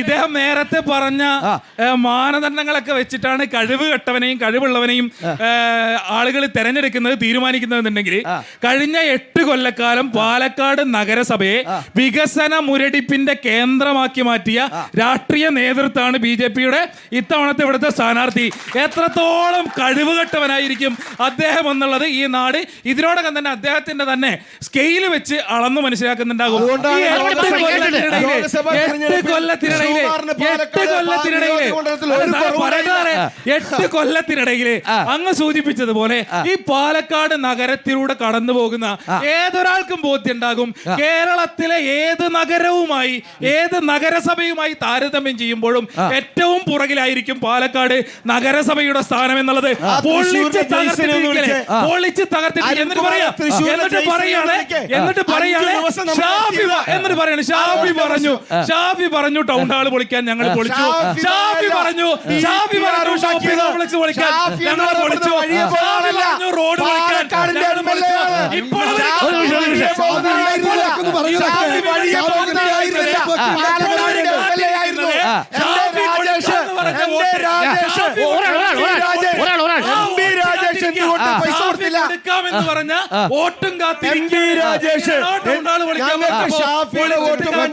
ഇദ്ദേഹം നേരത്തെ പറഞ്ഞ മാനദണ്ഡങ്ങളൊക്കെ വെച്ചിട്ടാണ് കഴിവ് കെട്ടവനെയും കഴിവുള്ളവനെയും ആളുകൾ തെരഞ്ഞെടുക്കുന്നത് തീരുമാനിക്കുന്നതെന്നുണ്ടെങ്കിൽ കഴിഞ്ഞ 8 കൊല്ലക്കാലം പാലക്കാട് നഗരസഭയെ വികസന മുരടിപ്പിന്റെ കേന്ദ്രമാക്കി മാറ്റിയ രാഷ്ട്രീയ നേതൃത്വമാണ് BJP-യുടെ ഇത്തവണത്തെ ഇവിടുത്തെ സ്ഥാനാർത്ഥി. എത്രത്തോളം കഴിവുകെട്ടവനായിരിക്കും അദ്ദേഹം എന്നുള്ളത് ഈ നാട് ഇതിനോടകം തന്നെ അദ്ദേഹത്തിന്റെ തന്നെ സ്കെയില് വെച്ച് അളന്നു മനസ്സിലാക്കുന്നുണ്ടാകും. 8 കൊല്ലത്തിനിടയില് അങ്ങ് സൂചിപ്പിച്ചതുപോലെ ഈ പാലക്കാട് നഗരത്തിലൂടെ കടന്നു പോകുന്ന ഏതൊരാൾക്കും ബോധ്യമുണ്ടാകും കേരളത്തിലെ ഏത് നഗരവുമായി ഏത് നഗരസഭയുമായി താരതമ്യം ചെയ്യുമ്പോഴും ഏറ്റവും പുറകിലായിരിക്കും പാലക്കാട് നഗരസഭയുടെ സ്ഥാനം എന്നുള്ളത്. പൊളിച്ച് തകർത്തിട്ട് എന്നിട്ട് ഷാഫി പറഞ്ഞു ടൗൺ ഹാൾ പൊളിക്കാൻ ഞങ്ങൾ പൊളിച്ചു. ഷാഫി പറഞ്ഞു ഷോപ്പിംഗ് കോംപ്ലക്സ് പൊളിക്കാൻ ഞങ്ങൾ പൊളിച്ചു. റോഡ് പൊളിക്കാൻ ഇപ്പോൾ പറഞ്ഞ വോട്ടും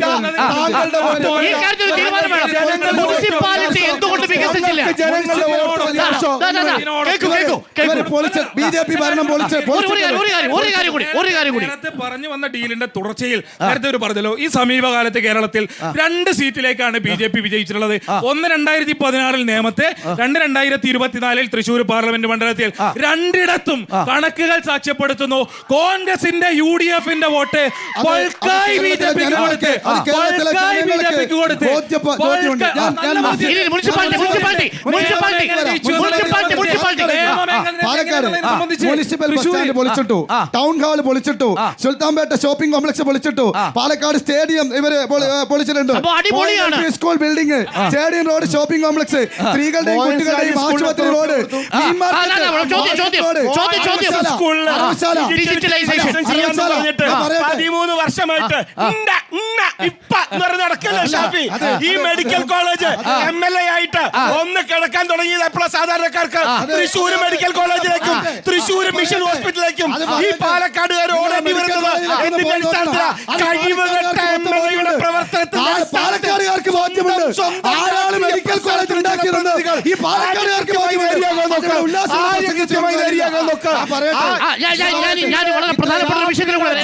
പറഞ്ഞു വന്ന ഡീലിന്റെ തുടർച്ചയിൽ നേരത്തെ ഒരു പറഞ്ഞല്ലോ ഈ സമീപകാലത്ത് കേരളത്തിൽ 2 സീറ്റിലേക്കാണ് BJP വിജയിച്ചിട്ടുള്ളത്. ഒന്ന് 2016 നേമത്തെ, 2024 തൃശ്ശൂർ പാർലമെന്റ് മണ്ഡലത്തിൽ. രണ്ടിടത്തും കണക്കുകൾ സാക്ഷ്യപ്പെടുത്തുന്നു കോൺഗ്രസിന്റെ UDF-ന്റെ വോട്ട് BJPക്ക് കൊടുത്ത് ടൗൺ ഹാൾ പൊളിച്ചിട്ടു, സുൽത്താൻപേട്ട ഷോപ്പിംഗ് കോംപ്ലക്സ് പൊളിച്ചിട്ടു, പാലക്കാട് സ്റ്റേഡിയം ഇവര് പൊളിച്ചിട്ടുണ്ട്, school building, stadium road, shopping complex, സ്ത്രീകളുടെയും കുട്ടികളുടെയും ആശുപത്രി റോഡ്, 13 വർഷമായിട്ട് ഈ മെഡിക്കൽ കോളേജ് MLA ആയിട്ട് ഒന്ന് കിടക്കാൻ തുടങ്ങിയത് എപ്പോഴാണ് സാധാരണക്കാർക്ക്? തൃശ്ശൂർ മെഡിക്കൽ കോളേജിലേക്കും തൃശ്ശൂർ മിഷൻ ഹോസ്പിറ്റലിലേക്കും ഈ പാലക്കാടുകാർ ഓടേണ്ടി വരുന്നത് എന്തിന്റെ അടിസ്ഥാനത്തിലാണ്? കഴിവുകെട്ട MLA-യുടെ പാലക്കാടുകാർക്ക് ബോധ്യമുണ്ട് ആരാണ് മെഡിക്കൽ കോളേജ് ഉണ്ടാക്കിയത്. ഈ പാലക്കാടുകാർക്ക് ഞാൻ വളരെ പ്രധാനപ്പെട്ട വിഷയത്തിലൂടെ